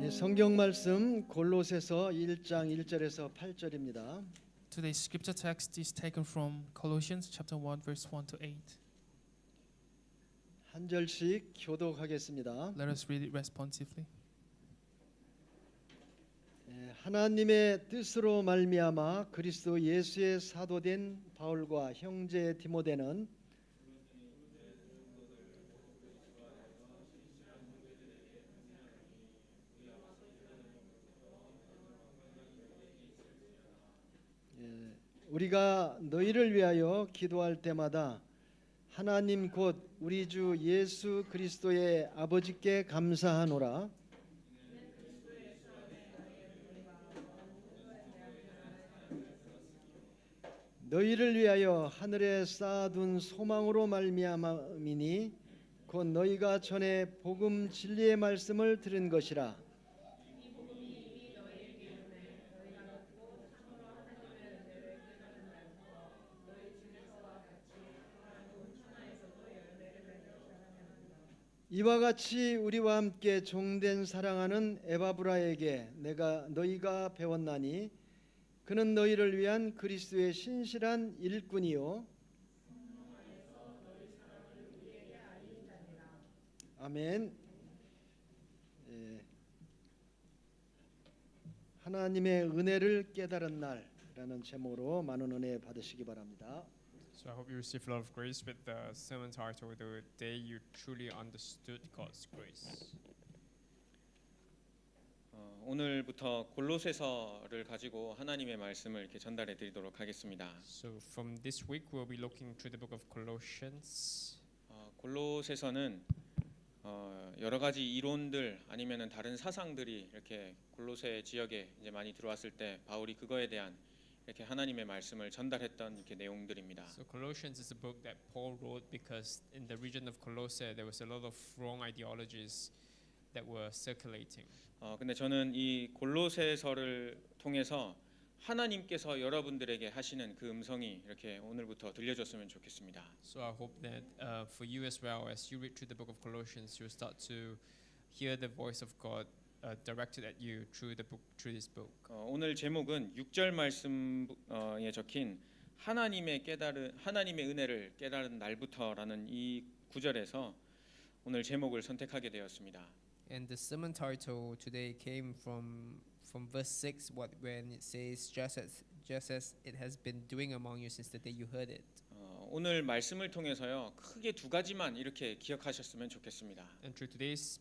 예, 성경 말씀 골로새서 1장 1절에서 8절입니다. Today's scripture text is taken from Colossians chapter 1 verse 1 to 8. 한 절씩 교독하겠습니다. Let us read it responsively. 예, 하나님의 뜻으로 말미암아 그리스도 예수의 사도된 바울과 형제 디모데는 우리가 너희를 위하여 기도할 때마다 하나님 곧 우리 주 예수 그리스도의 아버지께 감사하노라. 너희를 위하여 하늘에 쌓아둔 소망으로 말미암이니 곧 너희가 전에 복음 진리의 말씀을 들은 것이라. 이와 같이 우리와 함께 종된 사랑하는 에바브라에게 너희가 배웠나니 그는 너희를 위한 그리스도의 신실한 일꾼이요. 아멘. 예. 하나님의 은혜를 깨달은 날이라는 제목으로 많은 은혜 받으시기 바랍니다. So I hope you receive a lot of grace with the sermon title, The Day You Truly Understood God's Grace. 오늘부터 골로새서를 가지고 하나님의 말씀을 이렇게 전달해 드리도록 하겠습니다. So from this week we'll be looking through the book of Colossians. 골로새서는 여러 가지 이론들 아니면은 다른 사상들이 이렇게 골로새 지역에 이제 많이 들어왔을 때 바울이 그거에 대한 이렇게 하나님의 말씀을 전달했던 이렇게 내용들입니다. So Colossians is a book that Paul wrote because in the region of Colossae there was a lot of wrong ideologies that were circulating. 근데 저는 이 골로새서를 통해서 하나님께서 여러분들에게 하시는 그 음성이 이렇게 오늘부터 들려줬으면 좋겠습니다. So I hope that for you as well, as you read through the book of Colossians, you'll start to hear the voice of God directed at you through this book. 오늘 제목은 6절 말씀에 적힌 하나님의 은혜를 깨달은 날부터라는 이 구절에서 오늘 제목을 선택하게 되었습니다. And the sermon title today came from verse 6 when it says just as it has been doing among you since the day you heard it. 오늘 말씀을 통해서요. 크게 두 가지만 이렇게 기억하셨으면 좋겠습니다. And through today's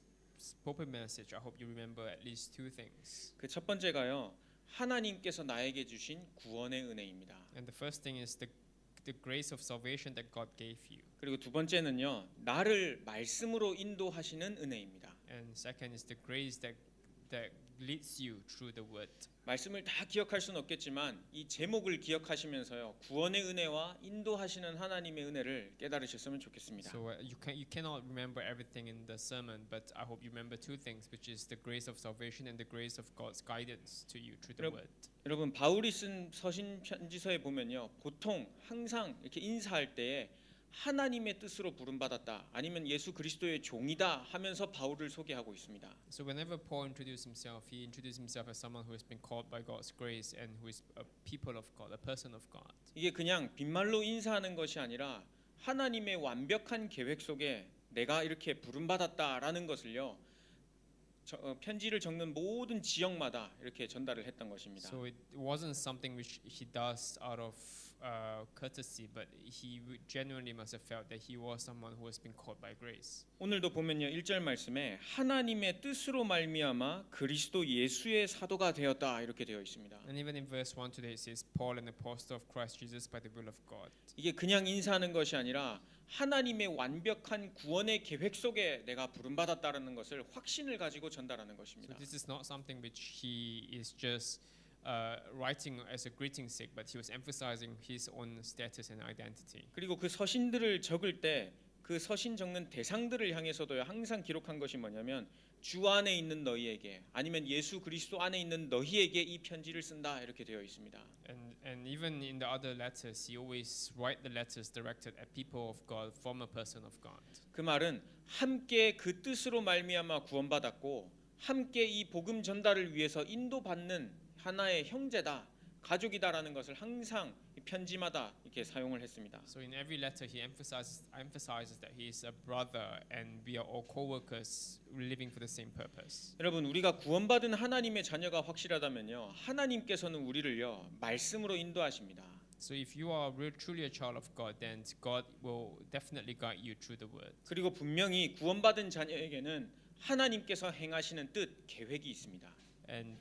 pulpit message, I hope you remember at least two things. 그 첫 번째가요. 하나님께서 나에게 주신 구원의 은혜입니다. And the first thing is the grace of salvation that God gave you. 그리고 두 번째는요. 나를 말씀으로 인도하시는 은혜입니다. And second is the grace that leads you through the word. 말씀을 다 기억할 수는 없겠지만 이 제목을 기억하시면서요. 구원의 은혜와 인도하시는 하나님의 은혜를 깨달으셨으면 좋겠습니다. So you cannot remember everything in the sermon, but I hope you remember two things, which is the grace of salvation and the grace of God's guidance to you through the word. 여러분 바울이 쓴 서신 편지서에 보면요. 보통 항상 이렇게 인사할 때에 하나님의 뜻으로 부름받았다 아니면 예수 그리스도의 종이다 하면서 바울을 소개하고 있습니다. So whenever Paul introduced himself, he introduced himself as someone who has been called by God's grace and who is a people of God, a person of God. 이게 그냥 빈말로 인사하는 것이 아니라 하나님의 완벽한 계획 속에 내가 이렇게 부름받았다라는 것을요. 편지를 적는 모든 지역마다 이렇게 전달을 했던 것입니다. So it wasn't something which he does out of courtesy, but he genuinely must have felt that he was someone who has been called by grace. 오늘도 보면요 1절 말씀에 하나님의 뜻으로 말미암아 그리스도 예수의 사도가 되었다 이렇게 되어 있습니다. And even in verse 1 today it says Paul an apostle of Christ Jesus by the will of God. 이게 그냥 인사하는 것이 아니라 하나님의 완벽한 구원의 계획 속에 내가 부름받았다라는 것을 확신을 가지고 전달하는 So 것입니다. this is not something which he is just writing as a greeting sake, but he was emphasizing his own status and identity. 그리고 그 서신들을 적을 때 그 서신 적는 대상들을 향해서도 항상 기록한 것이 뭐냐면 주 안에 있는 너희에게 아니면 예수 그리스도 안에 있는 너희에게 이 편지를 쓴다 이렇게 되어 있습니다. And even in the other letters, he always write the letters directed at people of God from a person of God. 그 말은 함께 그 뜻으로 말미암아 구원받았고 함께 이 복음 전달을 위해서 인도받는 하나의 형제다, 가족이다라는 것을 항상 이 편지마다 이렇게 사용을 했습니다. So in every letter, he emphasizes that he is a brother and we are all co-workers living for the same purpose. 여러분, 우리가 구원받은 하나님의 자녀가 확실하다면요, 하나님께서는 우리를요 말씀으로 인도하십니다. So if you are truly a child of God, then God will definitely guide you through the word. 그리고 분명히 구원받은 자녀에게는 하나님께서 행하시는 뜻, 계획이 있습니다. And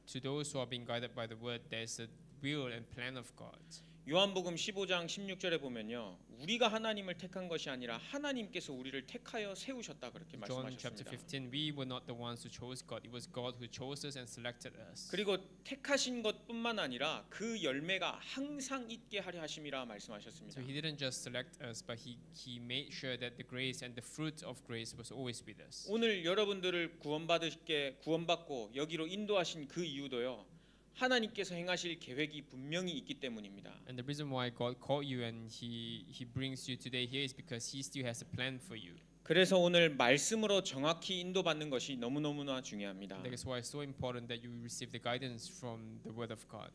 to those who are being guided by the word, there's a will and plan of God. 요한복음 15장 16절에 보면요, 우리가 하나님을 택한 것이 아니라 하나님께서 우리를 택하여 세우셨다 그렇게 John chapter 말씀하셨습니다. 15, we were not the ones who chose God. It was God who chose us and selected us. 그리고 택하신 것뿐만 아니라 그 열매가 항상 있게 하려 하심이라 말씀하셨습니다. So he didn't just select us, but he made sure that the grace and the fruit of grace was always with us. 오늘 여러분들을 구원받고 여기로 인도하신 그 이유도요, 하나님께서 행하실 계획이 분명히 있기 때문입니다. And the reason why God called you and he brings you today here is because he still has a plan for you. 그래서 오늘 말씀으로 정확히 인도받는 것이 너무너무나 중요합니다. That is why it's so important that you receive the guidance from the word of God.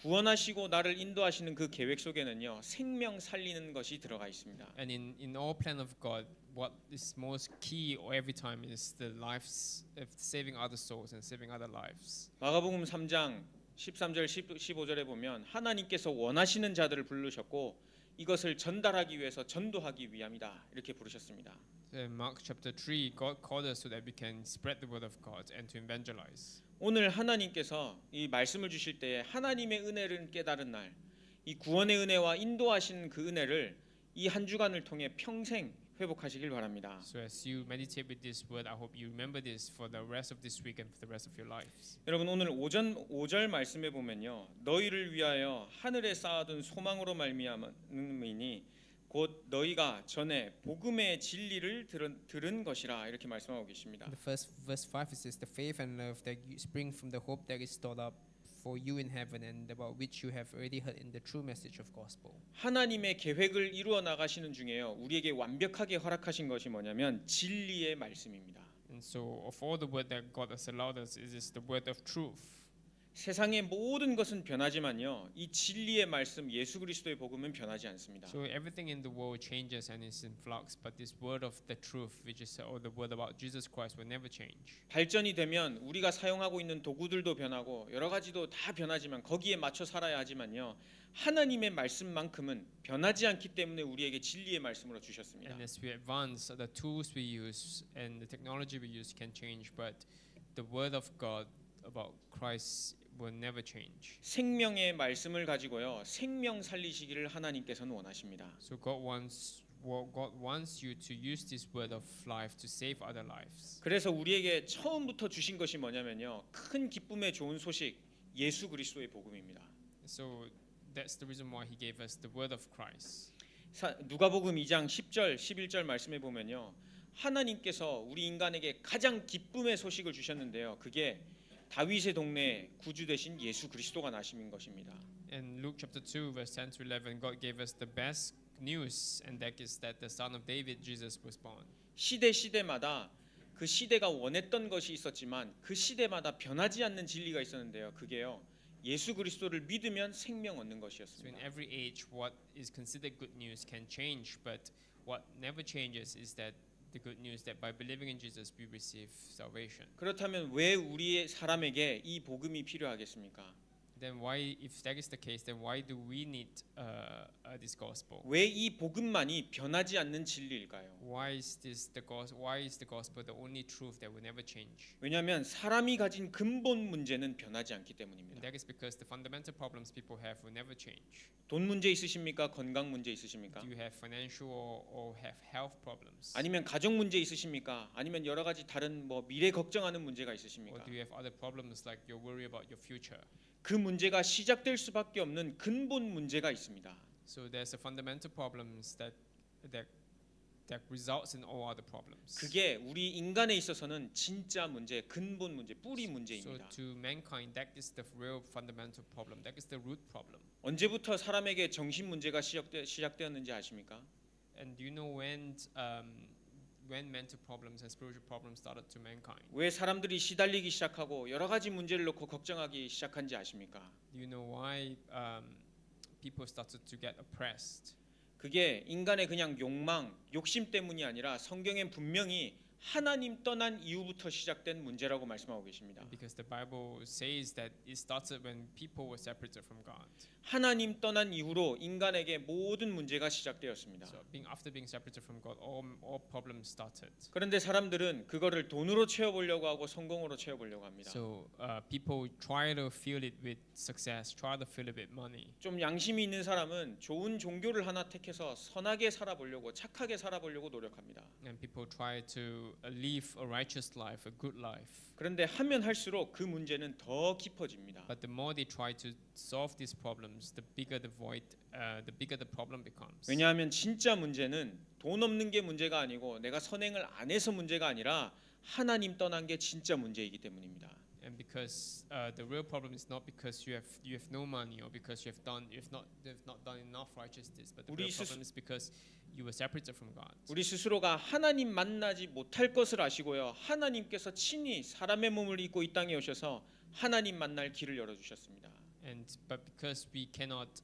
구원하시고 나를 인도하시는 그 계획 속에는요, 생명 살리는 것이 들어가 있습니다. And in all plan of God, what is most key every time is the lives of saving other souls and saving other lives. 마가복음 3장 13절 15절에 보면 하나님께서 원하시는 자들을 부르셨고 이것을 전달하기 위해서 전도하기 위함이다 이렇게 부르셨습니다. In Mark chapter 3, God called us so that we can spread the word of God and to evangelize. 오늘 하나님께서 이 말씀을 주실 때에 하나님의 은혜를 깨달은 날, 이 구원의 은혜와 인도하신 그 은혜를 이 한 주간을 통해 평생 회복하시길 바랍니다. So as you meditate with this word, I hope you remember this for the rest of this week and for the rest of your lives. 여러분, 오늘 5절 말씀에 보면요, 너희를 위하여 하늘에 쌓아둔 소망으로 말미암음이니 곧 너희가 전에 복음의 진리를 들은 것이라 이렇게 말씀하고 계십니다. The first verse 5 it says the faith and love that you spring from the hope that is stored up for you in heaven and about which you have already heard in the true message of gospel. 하나님의 계획을 이루어 나가시는 중에요, 우리에게 완벽하게 허락하신 것이 뭐냐면 진리의 말씀입니다. And so of all the word that God has allowed us, it is the word of truth. 세상의 모든 것은 변하지만요, 이 진리의 말씀 예수 그리스도의 복음은 변하지 않습니다. So everything in the world changes and is in flux, but this word of the truth, which is or the word about Jesus Christ, will never change. 발전이 되면 우리가 사용하고 있는 도구들도 변하고 여러 가지도 다 변하지만 거기에 맞춰 살아야 하지만요, 하나님의 말씀만큼은 변하지 않기 때문에 우리에게 진리의 말씀으로 주셨습니다. And as we advance, the tools we use and the technology we use can change, but the word of God about Christ will never change. 생명의 말씀을 가지고요, 생명 살리시기를 하나님께서는 원하십니다. So God wants you to use this word of life to save other lives. 그래서 우리에게 처음부터 주신 것이 뭐냐면요, 큰 기쁨의 좋은 소식 예수 그리스도의 복음입니다. So that's the reason why He gave us the word of Christ. 누가복음 2장 10절 11절 말씀에 보면요, 하나님께서 우리 인간에게 가장 기쁨의 소식을 주셨는데요, 그게 다윗의 동네에 구주 되신 예수 그리스도가 나심인 것입니다. In Luke chapter 2 verse 10 to 11, God gave us the best news, and that is that the son of David, Jesus, was born. 시대마다 그 시대가 원했던 것이 있었지만 그 시대마다 변하지 않는 진리가 있었는데요, 그게요, 예수 그리스도를 믿으면 생명 얻는 So in 것이었습니다. every age, what is considered good news can change, but what never changes is that the good news that by believing in Jesus we receive salvation. 그렇다면 왜 우리의 사람에게 이 복음이 필요하겠습니까? Then why, if that is the case, then why do we need this gospel? 왜 이 복음만이 변하지 않는 진리일까요? Why is the gospel the only truth that will never change? 왜냐하면 사람이 가진 근본 문제는 변하지 않기 때문입니다. And that is because the fundamental problems people have will never change. 돈 문제 있으십니까? 건강 문제 있으십니까? Do you have financial or have health problems? 아니면 가정 문제 있으십니까? 아니면 여러 가지 다른 미래 걱정하는 문제가 Or 있으십니까? do you have other problems like you worry about your future? 그 문제가 시작될 수밖에 없는 근본 문제가 있습니다. So there's a fundamental problems that results in all other problems. 그게 우리 인간에 있어서는 진짜 문제, 근본 문제, 뿌리 So 문제입니다. to mankind, that is the real fundamental problem. That is the root problem. 언제부터 사람에게 정신 문제가 시작되었는지 아십니까? And do you know when when mental problems and spiritual problems started to mankind. 왜 사람들이 시달리기 시작하고 여러 가지 문제를 놓고 걱정하기 시작한지 아십니까? Do you know why people started to get oppressed? 그게 인간의 그냥 욕망, 욕심 때문이 아니라 성경엔 분명히 하나님 떠난 이후부터 시작된 문제라고 말씀하고 계십니다. Because the Bible says that it started when people were separated from God. 하나님 떠난 이후로 인간에게 모든 문제가 시작되었습니다. So after being separated from God, all problems started. 그런데 사람들은 그거를 돈으로 채워보려고 하고 성공으로 채워보려고 합니다. So people try to fill it with success, try to fill it with money. 좀 양심이 있는 사람은 좋은 종교를 하나 택해서 선하게 살아보려고 착하게 살아보려고 노력합니다. And people try to live a righteous life, a good life. 그런데 하면 할수록 그 문제는 더 깊어집니다. But the more they try to solve these problems, the bigger the void, the bigger the problem becomes. 왜냐하면 진짜 문제는 돈 없는 게 문제가 아니고 내가 선행을 안 해서 문제가 아니라 하나님 떠난 게 진짜 문제이기 때문입니다. And because the real problem is not because you have no money or because you've not done enough righteousness, but the real problem is because you were separated from God. 우리 스스로가 하나님 만나지 못할 것을 아시고요. 하나님께서 친히 사람의 몸을 입고 이 땅에 오셔서 하나님 만날 길을 열어 주셨습니다. But because we cannot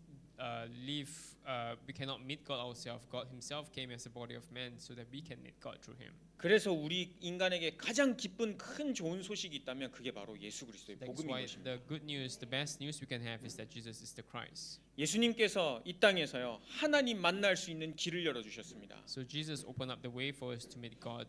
we cannot meet God ourselves, God Himself came as a body of man so that we can meet God through Him. 그래서 우리 인간에게 가장 기쁜 큰 좋은 소식이 있다면 그게 바로 예수 그리스도의 That's 복음인 why 것입니다. the good news, the best news we can have is that Jesus is the Christ. 예수님께서 이 땅에서요 하나님 만날 수 있는 길을 열어 주셨습니다. So Jesus opened up the way for us to meet God.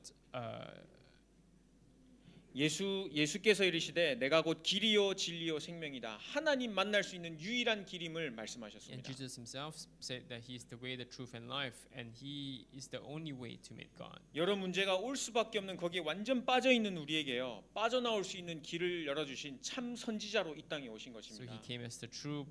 예수께서 이르시되 내가 곧 길이요 진리요 생명이다. 하나님 만날 수 있는 유일한 길임을 And 말씀하셨습니다. Jesus Himself said that He is the way, the truth, and life, and He is the only way to meet God. 여러 문제가 올 수밖에 없는 거기에 완전 빠져 있는 우리에게요 빠져나올 수 있는 길을 열어 주신 참 선지자로 이 땅에 오신 So 것입니다. He came as the true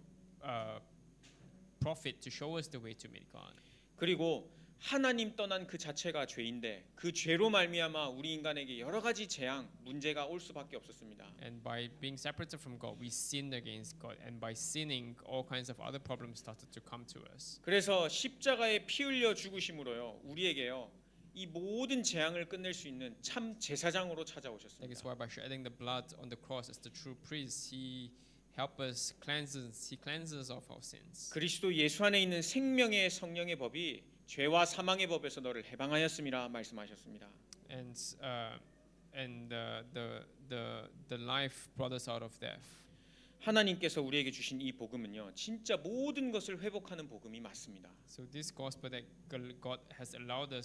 prophet to show us the way to meet God. 그리고 하나님 떠난 그 자체가 죄인데 그 죄로 말미암아 우리 인간에게 여러 가지 재앙, 문제가 올 수밖에 없었습니다. And by being separated from God, we sinned against God, and by sinning, all kinds of other problems started to come to us. 그래서 십자가에 피 흘려 죽으심으로요 우리에게요 이 모든 재앙을 끝낼 수 있는 참 제사장으로 That is 찾아오셨습니다. why by shedding the blood on the cross as the true priest, He help us He cleanses of our sins. 그리스도 예수 안에 있는 생명의 성령의 법이 죄와 사망의 법에서 너를 해방하였음이라 말씀하셨습니다. And the life brought us out of death. 하나님께서 우리에게 주신 이 복음은요 진짜 모든 것을 회복하는 복음이 맞습니다. So this gospel that God has allowed to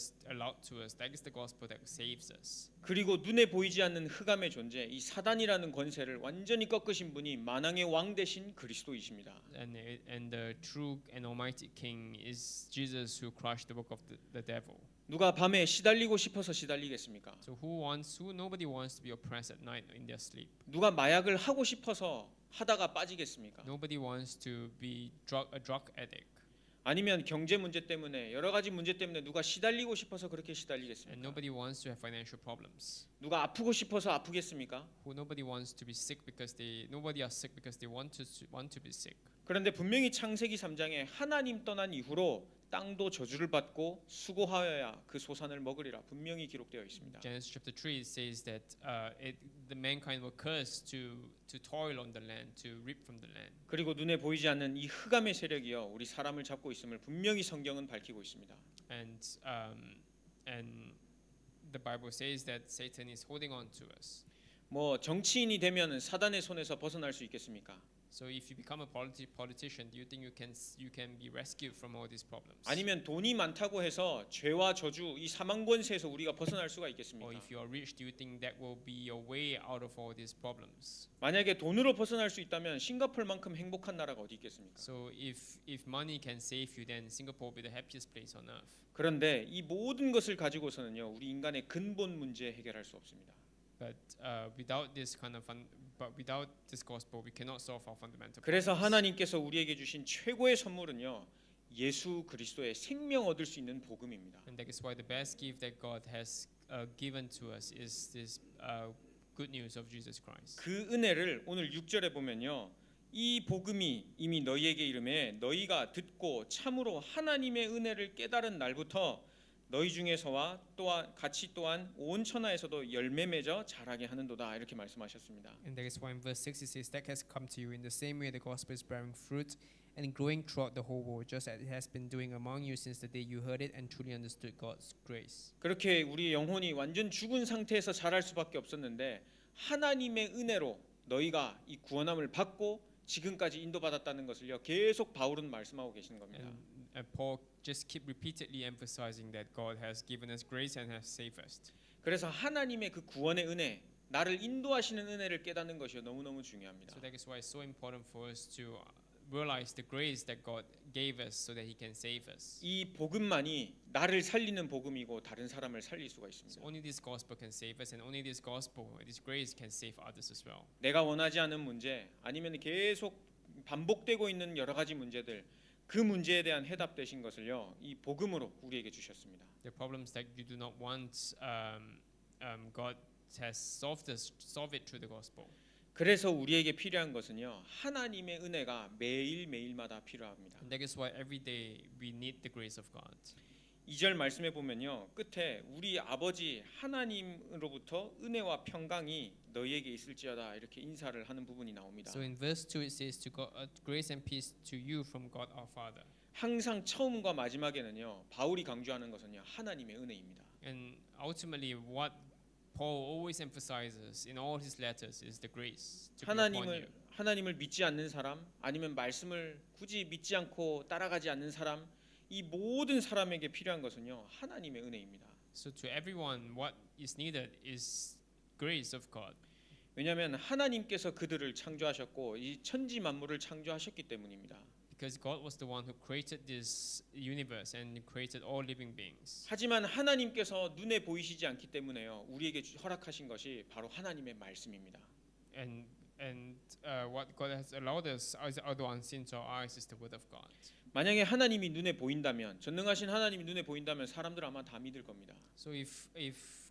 us, that is the gospel that saves us. 그리고 눈에 보이지 않는 흑암의 존재, 이 사단이라는 권세를 완전히 꺾으신 분이 만왕의 왕 되신 그리스도이십니다. And the true and almighty King is Jesus, who crushed the work of the devil. 누가 밤에 시달리고 싶어서 시달리겠습니까? So nobody wants to be oppressed at night in their sleep. 누가 마약을 하고 싶어서 하다가 빠지겠습니까? Nobody wants to be a drug addict. 아니면 경제 문제 때문에 여러 가지 문제 때문에 누가 시달리고 싶어서 그렇게 And 시달리겠습니까? nobody wants to have financial problems. 누가 아프고 싶어서 아프겠습니까? Nobody wants to be sick because nobody are sick because they want to be sick. 그런데 분명히 창세기 3장에 하나님 떠난 이후로 땅도 저주를 받고 수고하여야 그 소산을 먹으리라 분명히 기록되어 있습니다. Genesis chapter 3 says that the mankind were cursed to toil on the land, to reap from the land. 그리고 눈에 보이지 않는 이 흑암의 세력이요 우리 사람을 잡고 있음을 분명히 성경은 밝히고 있습니다. And the Bible says that Satan is holding on to us. 뭐 정치인이 되면 사단의 손에서 벗어날 수 있겠습니까? So if you become a politician, do you think you can be rescued from all these problems? 아니면 돈이 많다고 해서 죄와 저주 이 사망 권세에서 우리가 벗어날 수가 Or 있겠습니까? if you are rich, do you think that will be your way out of all these problems? 만약에 돈으로 벗어날 수 있다면 싱가포르만큼 행복한 나라가 어디 있겠습니까? So if money can save you, then Singapore will be the happiest place on earth. 그런데 이 모든 것을 가지고서는요 우리 인간의 근본 문제 해결할 수 없습니다. But without this gospel, we cannot solve our fundamental 그래서 problems. 하나님께서 우리에게 주신 최고의 선물은요 예수 그리스도의 생명 얻을 수 있는 복음입니다. And that is why the best gift that God has given to us is this good news of Jesus Christ. 그 은혜를 오늘 6절에 보면요 이 복음이 이미 너희에게 이르매 너희가 듣고 참으로 하나님의 은혜를 깨달은 날부터 너희 중에서와 또한 같이 또한 온 천하에서도 열매 맺어 자라게 하는도다 이렇게 말씀하셨습니다. And that is why in verse 6 it says, that has come to you in the same way the gospel is bearing fruit and growing throughout the whole world, just as it has been doing among you since the day you heard it and truly understood God's grace. 그렇게 우리 영혼이 완전 죽은 상태에서 자랄 수밖에 없었는데 하나님의 은혜로 너희가 이 구원함을 받고 지금까지 인도받았다는 것을요 계속 바울은 말씀하고 계시는 겁니다. And Paul just keep repeatedly emphasizing that God has given us grace and has saved us. 그래서 하나님의 그 구원의 은혜, 나를 인도하시는 은혜를 깨닫는 것이 너무너무 중요합니다. So that is why it's so important for us to realize the grace that God gave us so that He can save us. 이 복음만이 나를 살리는 복음이고 다른 사람을 살릴 수가 So 있습니다. only this gospel can save us, and only this gospel, this grace can save others as well. 내가 원하지 않은 문제 아니면 계속 반복되고 있는 여러 가지 문제들 그 문제에 대한 해답 되신 것을요 이 복음으로 우리에게 주셨습니다. The problems that you do not want, God has solved it through the gospel. 그래서 우리에게 필요한 것은요 하나님의 은혜가 매일 매일마다 필요합니다. And that is why every day we need the grace of God. 2절 말씀해 보면요 끝에 우리 아버지 하나님으로부터 은혜와 평강이 너희에게 있을지어다 이렇게 인사를 하는 부분이 나옵니다. So in verse 2 it says, to God, grace and peace to you from God our Father. 항상 처음과 마지막에는요 바울이 강조하는 것은요 하나님의 은혜입니다. And ultimately, what Paul always emphasizes in all his letters is the grace to be upon you. 하나님을 믿지 않는 사람 아니면 말씀을 굳이 믿지 않고 따라가지 않는 사람 이 모든 사람에게 필요한 것은요 하나님의 은혜입니다. So to everyone, what is needed is grace of God. 왜냐하면 하나님께서 그들을 창조하셨고 이 천지 만물을 창조하셨기 때문입니다. Because God was the one who created this universe and created all living beings. 하지만 하나님께서 눈에 보이시지 않기 때문에요 우리에게 허락하신 것이 바로 하나님의 말씀입니다. And what God has allowed us, although unseen to our eyes, is the word of God. 만약에 하나님이 눈에 보인다면 전능하신 하나님이 눈에 보인다면 사람들 아마 다 믿을 겁니다. So if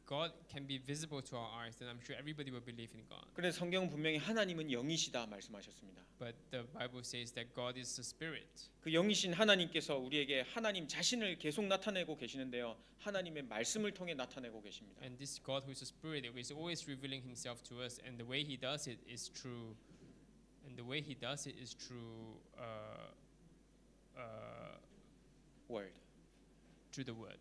God can be visible to our eyes, then I'm sure everybody will believe in God. 그런데 성경은 분명히 하나님은 영이시다 말씀하셨습니다. But the Bible says that God is a spirit. 그 영이신 하나님께서 우리에게 하나님 자신을 계속 나타내고 계시는데요. 하나님의 말씀을 통해 나타내고 계십니다. And this God who is a spirit is always revealing himself to us, and the way he does it is through Word. through the word.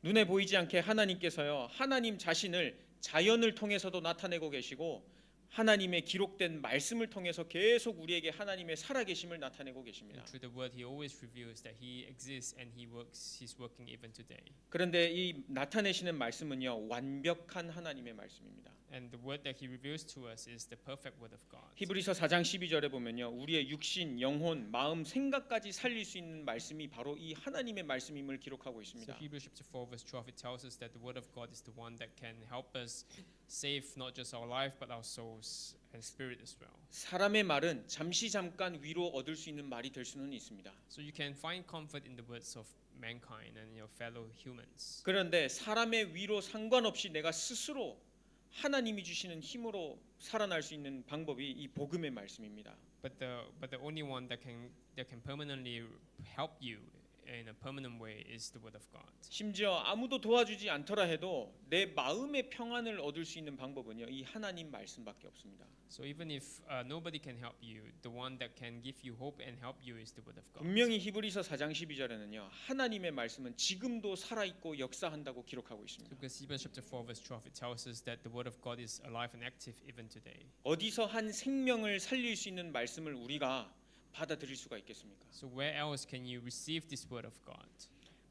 눈에 보이지 않게 하나님께서요. 하나님 자신을 자연을 통해서도 나타내고 계시고 하나님의 기록된 말씀을 통해서 계속 우리에게 하나님의 살아계심을 나타내고 계십니다. And through the word he always reveals that he exists and he's working even today. 그런데 이 나타내시는 말씀은요. 완벽한 하나님의 말씀입니다. And the word that he reveals to us is the perfect word of God. 히브리서 4장 12절에 보면요. 우리의 육신, 영혼, 마음, 생각까지 살릴 수 있는 말씀이 바로 이 하나님의 말씀임을 기록하고 So 있습니다. Hebrews chapter 4 verse 12 it tells us that the word of God is the one that can help us save not just our life but our souls and spirit as well. 사람의 말은 잠시 잠깐 위로 얻을 수 있는 말이 될 수는 있습니다. So you can find comfort in the words of mankind and your fellow humans. 그런데 사람의 위로 상관없이 내가 스스로 하나님이 주시는 힘으로 살아날 수 있는 방법이 이 복음의 말씀입니다. But the only one that can permanently help you in a permanent way is the word of God. 심지어 아무도 도와주지 않더라 해도 내 마음의 평안을 얻을 수 있는 방법은요. 이 하나님 말씀밖에 없습니다. So even if nobody can help you, the one that can give you hope and help you is the word of God. 분명히 히브리서 4장 12절에는요. 하나님의 말씀은 지금도 살아 있고 역사한다고 기록하고 있습니다. Because Hebrews chapter 4 verse 12 it tells us that the word of God is alive and active even today. 어디서 한 생명을 살릴 수 있는 말씀을 우리가 받아들일 수가 있겠습니까? So where else can you receive this word of God?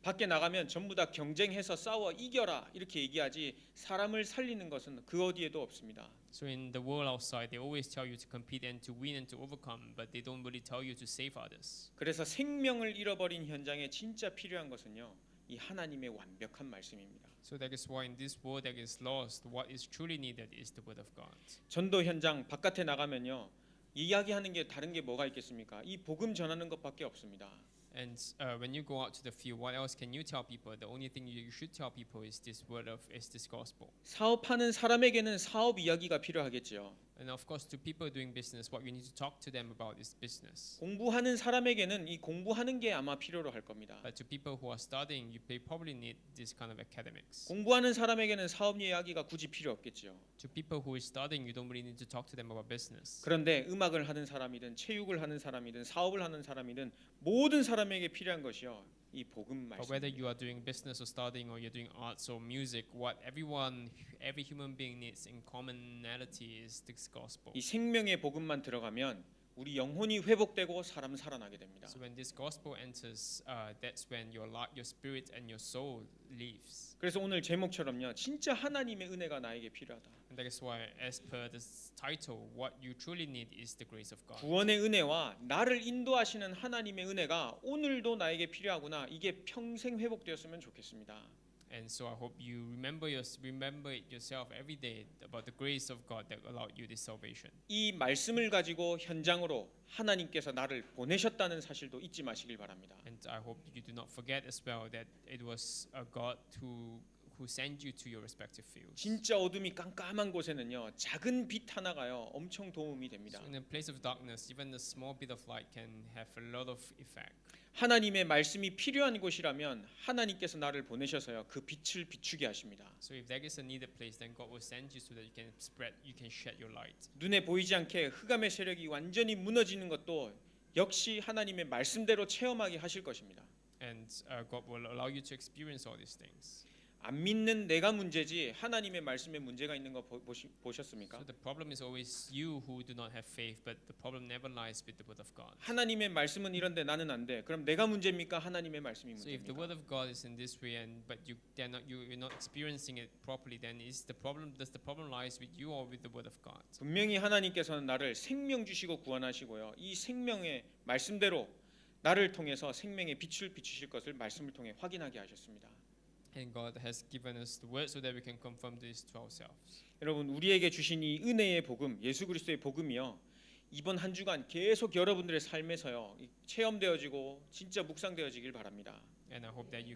밖에 나가면 전부 다 경쟁해서 싸워 이겨라 이렇게 얘기하지 사람을 살리는 것은 그 어디에도 없습니다. So in the world outside, they always tell you to compete and to win and to overcome, but they don't really tell you to save others. 그래서 생명을 잃어버린 현장에 진짜 필요한 것은요. 이 하나님의 완벽한 말씀입니다. So that is why in this world that is lost, what is truly needed is the word of God. 전도 현장 바깥에 나가면요. 이야기하는 게 다른 게 뭐가 있겠습니까? 이 복음 전하는 것밖에 없습니다. And when you go out to the field, what else can you tell people? The only thing you should tell people is this gospel. 사업하는 사람에게는 사업 이야기가 필요하겠죠. And of course, to people doing business, what you need to talk to them about is business. 공부하는 사람에게는 이 공부하는 게 아마 필요로 할 겁니다. But to people who are studying, they probably need this kind of academics. 공부하는 사람에게는 사업 이야기가 굳이 필요 없겠죠. To people who is studying, you don't really need to talk to them about business. 그런데 음악을 하는 사람이든 체육을 하는 사람이든 사업을 하는 사람이든 모든 사람에게 필요한 것이요. 이 복음 But 말씀. whether you are doing business or studying or you're doing arts or music, what every human being needs in commonality is this gospel. 이 생명의 복음만 들어가면 우리 영혼이 회복되고 사람 살아나게 됩니다. So when this gospel enters, that's when your spirit and your soul lives. 그래서 오늘 제목처럼요. 진짜 하나님의 은혜가 나에게 필요하다. And that is why, as per this title, what you truly need is the grace of God. 구원의 은혜와 나를 인도하시는 하나님의 은혜가 오늘도 나에게 필요하구나. 이게 평생 회복되었으면 좋겠습니다. And so I hope you remember it yourself every day about the grace of God that allowed you this salvation. 이 말씀을 가지고 현장으로 하나님께서 나를 보내셨다는 사실도 잊지 마시길 바랍니다. And I hope you do not forget as well that it was a God who sent you to your respective fields. 진짜 어둠이 깜깜한 곳에는요. 작은 빛 하나가요. 엄청 도움이 됩니다. So in a place of darkness, even a small bit of light can have a lot of effect. 하나님의 말씀이 필요한 곳이라면 하나님께서 나를 보내셔서요. 그 빛을 비추게 하십니다. So if there is a needed place, then God will send you so that you can shed your light. 눈에 보이지 않게 흑암의 세력이 완전히 무너지는 것도 역시 하나님의 말씀대로 체험하게 하실 것입니다. And God will allow you to experience all these things. 안 믿는 내가 문제지 하나님의 말씀에 문제가 있는 거 보셨습니까? So the problem is always you who do not have faith, but the problem never lies with the word of God. 하나님의 말씀은 이런데 나는 안 돼. 그럼 내가 문제입니까? 하나님의 말씀이 So if the 문제입니까? word of God is in this way, but you're not experiencing it properly, then does the problem lies with you or with the word of God? 분명히 하나님께서는 나를 생명 주시고 구원하시고요. 이 생명의 말씀대로 나를 통해서 생명의 빛을 비추실 것을 말씀을 통해 확인하게 하셨습니다. And God has given us the word so that we can confirm this to ourselves. 여러분 우리에게 주신 이 은혜의 복음, 예수 그리스도의 복음이요. 이번 한 주간 계속 여러분들의 삶에서요 체험되어지고 진짜 묵상되어지길 바랍니다. And I hope that you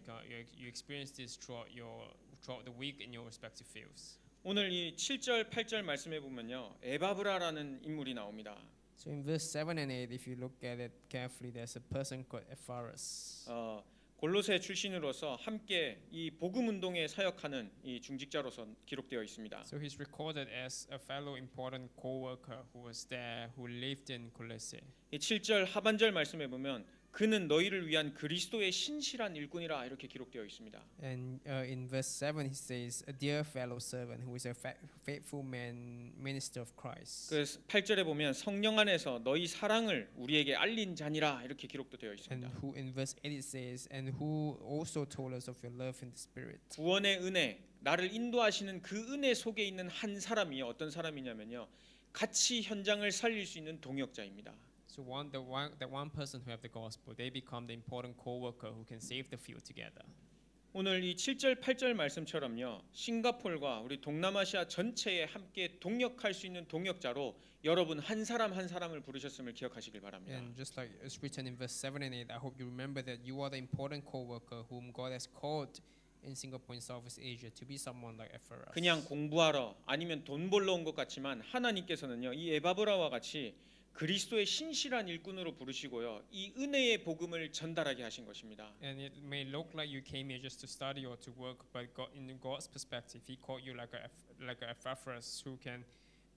experience this throughout the week in your respective fields. 오늘 이 7절, 8절 말씀해 보면요. 에바브라라는 인물이 나옵니다. So in verse 7 and 8, if you look at it carefully, there's a person called Ephraim. 골로새 출신으로서 함께 이 복음 운동에 사역하는 이 중직자로서 기록되어 있습니다. So he's recorded as a fellow important co-worker who was there, who lived in Colossae. 이 7절 하반절 말씀해 보면 그는 너희를 위한 그리스도의 신실한 일꾼이라 이렇게 기록되어 있습니다. And in verse 7, he says, a dear fellow servant who is a faithful man, minister of Christ. 그 8절에 보면 성령 안에서 너희 사랑을 우리에게 알린 자니라 이렇게 기록도 되어 And 있습니다. who in verse 8 it says, and who also told us of your love in the Spirit. 구원의 은혜, 나를 인도하시는 그 은혜 속에 있는 한 사람이 어떤 사람이냐면요. 같이 현장을 살릴 수 있는 동역자입니다. So that one person who have the gospel, they become the important co-worker who can save the field together. 오늘 이 7절, 8절 말씀처럼요. 싱가포르와 우리 동남아시아 전체에 함께 동역할 수 있는 동역자로 여러분 한 사람 한 사람을 부르셨음을 기억하시길 바랍니다. And just like it's written in verse 7 and 8, I hope you remember that you are the important co-worker whom God has called in Singapore and Southeast Asia to be someone like Ephraim. 그냥 공부하러 아니면 돈 벌러 온 것 같지만 하나님께서는요. 이 에바브라와 같이 그리스도의 신실한 일꾼으로 부르시고요. 이 은혜의 복음을 전달하게 하신 것입니다. And it may look like you came here just to study or to work, but in God's perspective, He called you like a Epaphras who can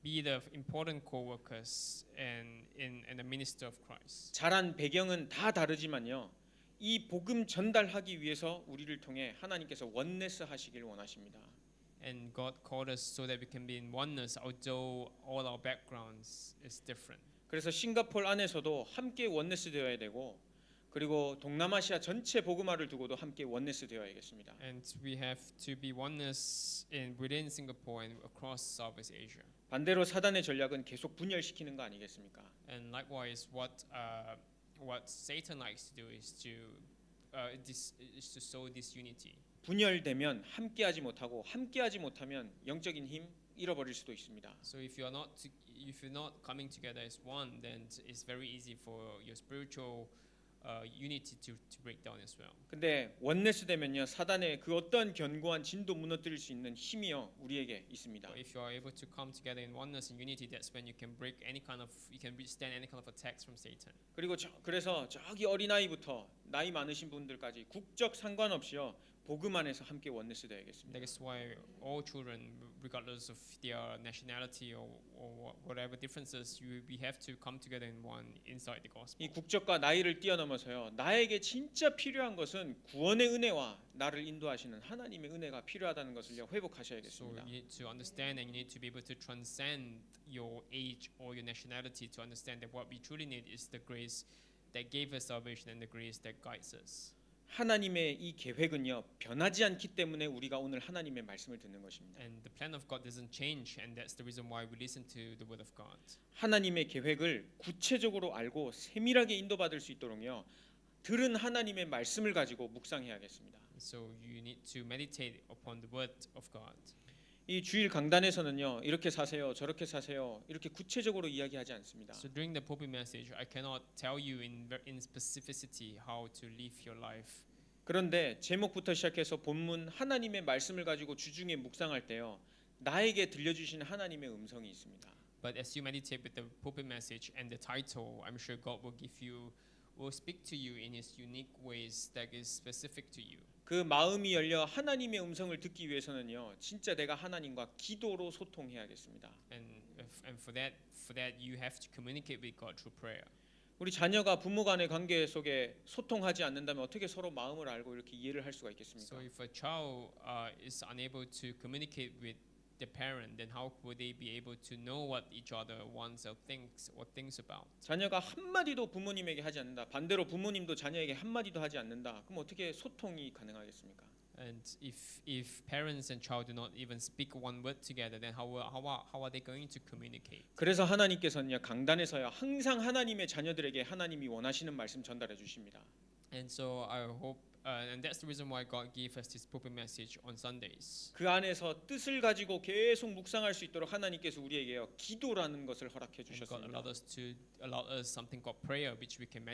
be the important co-workers and a minister of Christ. 자란 배경은 다 다르지만요. 이 복음 전달하기 위해서 우리를 통해 하나님께서 원네스 하시길 원하십니다. And God called us so that we can be in oneness, although all our backgrounds is different. 그래서 싱가포르 안에서도 함께 원네스 되어야 되고 그리고 동남아시아 전체 복음화를 두고도 함께 원네스 되어야겠습니다. And we have to be oneness within Singapore and across Southeast Asia. 반대로 사단의 전략은 계속 분열시키는 거 아니겠습니까? And likewise, what Satan likes to do is to sow disunity. 분열되면 함께하지 못하고 함께하지 못하면 영적인 힘 잃어버릴 수도 있습니다. So if you're not coming together as one, then it's very easy for your spiritual unity to break down as well. 근데 원네스 되면요 사단의 그 어떠한 견고한 진도 무너뜨릴 수 있는 힘이요 우리에게 있습니다. But if you are able to come together in oneness and unity, that's when you can break any kind of, you can withstand any kind of attacks from Satan. 그리고 그래서 저기 어린아이부터 나이 많으신 분들까지 국적 상관없이요 복음 안에서 함께 원네스 되야겠습니다. That is why all children, regardless of their nationality or whatever differences, we have to come together in one inside the gospel. 이 국적과 나이를 뛰어넘어서요 나에게 진짜 필요한 것은 구원의 은혜와 나를 인도하시는 하나님의 은혜가 필요하다는 것을요 So 회복하셔야겠습니다. you need to understand, and you need to be able to transcend your age or your nationality to understand that what we truly need is the grace that gave us salvation and the grace that guides us. 하나님의 이 계획은요 변하지 않기 때문에 우리가 오늘 하나님의 말씀을 듣는 것입니다. And the plan of God doesn't change, and that's the reason why we listen to the word of God. 하나님의 계획을 구체적으로 알고 세밀하게 인도받을 수 있도록요 들은 하나님의 말씀을 가지고 묵상해야겠습니다. So you need to meditate upon the word of God. 이 주일 강단에서는요 이렇게 사세요 저렇게 사세요 이렇게 구체적으로 이야기하지 않습니다. So during the pulpit message, I cannot tell you in specificity how to live your life. 그런데 제목부터 시작해서 본문 하나님의 말씀을 가지고 주중에 묵상할 때요 나에게 들려주시는 하나님의 음성이 있습니다. But as you meditate with the pulpit message and the title, I'm sure God will speak to you in His unique ways that is specific to you. 그 마음이 열려 하나님의 음성을 듣기 위해서는요 진짜 내가 하나님과 기도로 소통해야겠습니다. And for that you have to communicate with God through prayer. 우리 자녀가 부모 간의 관계 속에 소통하지 않는다면 어떻게 서로 마음을 알고 이렇게 이해를 할 수가 있겠습니까? So if a child is unable to communicate with the parent, then how would they be able to know what each other wants or thinks about? 자녀가 한마디도 부모님에게 하지 않는다. 반대로 부모님도 자녀에게 한마디도 하지 않는다. 그럼 어떻게 소통이 가능하겠습니까? And if parents and child do not even speak one word together, then how are they going to communicate? 그래서 하나님께서는요 강단에서요 항상 하나님의 자녀들에게 하나님이 원하시는 말씀 전달해 주십니다. And so I hope, and that's the reason why God gave us this pulpit message on Sundays. 그 안에서 뜻을 가지고 계속 묵상할 수 있도록 하나님께서 우리에게요 기도라는 것을 허락해 And God 주셨습니다. allowed us something called prayer, which we can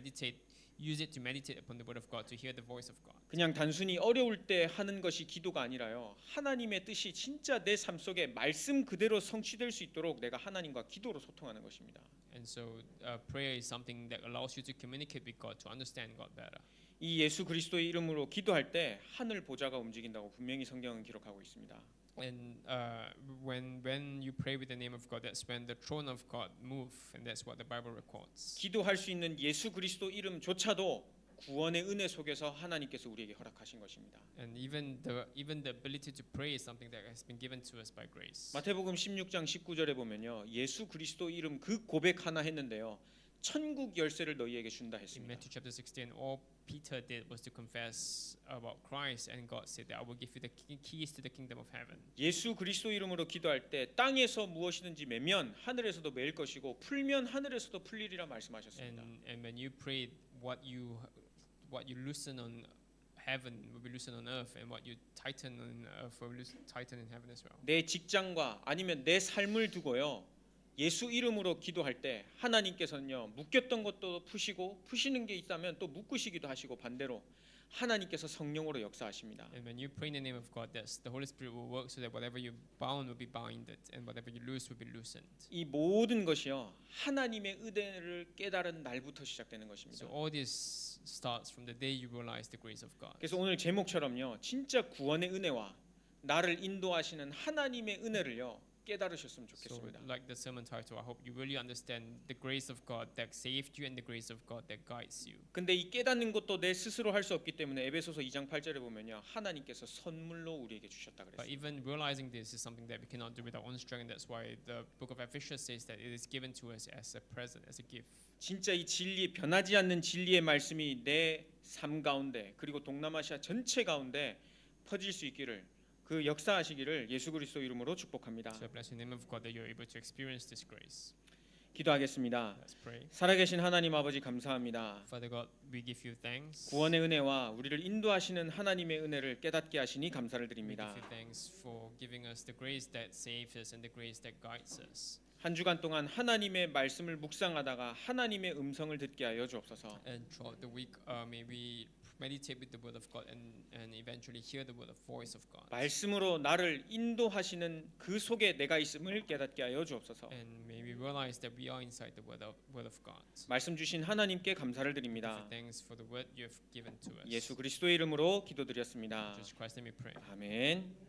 use it to meditate upon the word of God, to hear the voice of God. 그냥 단순히 어려울 때 하는 것이 기도가 아니라요 하나님의 뜻이 진짜 내 삶 속에 말씀 그대로 성취될 수 있도록 내가 하나님과 기도로 소통하는 것입니다. And so prayer is something that allows you to communicate with God, to understand God better. 이 예수 그리스도의 이름으로 기도할 때 하늘 보좌가 움직인다고 분명히 성경은 기록하고 있습니다. And when you pray with the name of God, that's when the throne of God move, and that's what the Bible records. 기도할 수 있는 예수 그리스도 이름조차도 구원의 은혜 속에서 하나님께서 우리에게 허락하신 것입니다. And even the ability to pray is something that has been given to us by grace. 마태복음 16장 19절에 보면요. 예수 그리스도 이름 그 고백 하나 했는데요. 천국 열쇠를 너희에게 준다 In 했습니다. Matthew chapter 16, all Peter did was to confess about Christ, and God said that I will give you the keys to the kingdom of heaven. 예수 그리스도 이름으로 기도할 때 땅에서 무엇이든지 매면 하늘에서도 매일 것이고 풀면 하늘에서도 풀리리라 말씀하셨습니다. And when you pray, what you loosen on heaven will be loosened on earth, and what you tighten on earth will tighten in heaven as well. 내 직장과 아니면 내 삶을 두고요. 예수 이름으로 기도할 때 하나님께서는요. 묶였던 것도 푸시고 푸시는 게 있다면 또 묶으시기도 하시고 반대로 하나님께서 성령으로 역사하십니다. And when you pray in the name of God, that's the Holy Spirit will work so that whatever you bound will be bounded, and whatever you loose will be loosened. 이 모든 것이요. 하나님의 은혜를 깨달은 날부터 시작되는 것입니다. So all this starts from the day you realize the grace of God. 그래서 오늘 제목처럼요. 진짜 구원의 은혜와 나를 인도하시는 하나님의 은혜를요. 깨달으셨으면 So 좋겠습니다. like the sermon title, I hope you really understand the grace of God that saved you and the grace of God that guides you. 근데 이 깨닫는 것도 내 스스로 할 수 없기 때문에 에베소서 2장 8절에 보면요. 하나님께서 선물로 우리에게 주셨다 But 그랬습니다. even realizing this is something that we cannot do with our own strength. That's why the book of Ephesians says that it is given to us as a present, as a gift. 진짜 이 진리 변하지 않는 진리의 말씀이 내 삶 가운데 그리고 동남아시아 전체 가운데 퍼질 수 있기를 그 역사하시기를 예수 그리스도 이름으로 축복합니다. So I bless the name of God that you're able to experience this grace. 기도하겠습니다. Let's pray. 살아계신 하나님 아버지 감사합니다. Father God, we give you thanks. 구원의 은혜와 우리를 인도하시는 하나님의 은혜를 깨닫게 하시니 감사를 We give 드립니다. you thanks for giving us the grace that saves us and the grace that guides us. 한 주간 동안 하나님의 말씀을 묵상하다가 하나님의 음성을 듣게 하여 주옵소서. And throughout the week, may we meditate with the word of God and eventually hear the voice of God. 말씀으로 나를 인도하시는 그 속에 내가 있음을 깨닫게 하여 주옵소서. And may we realize that we are inside the word of God. 말씀 주신 하나님께 감사를 Give 드립니다. thanks for the word you have given to us. 예수 그리스도의 이름으로 기도드렸습니다. In Jesus Christ's name we pray. 아멘.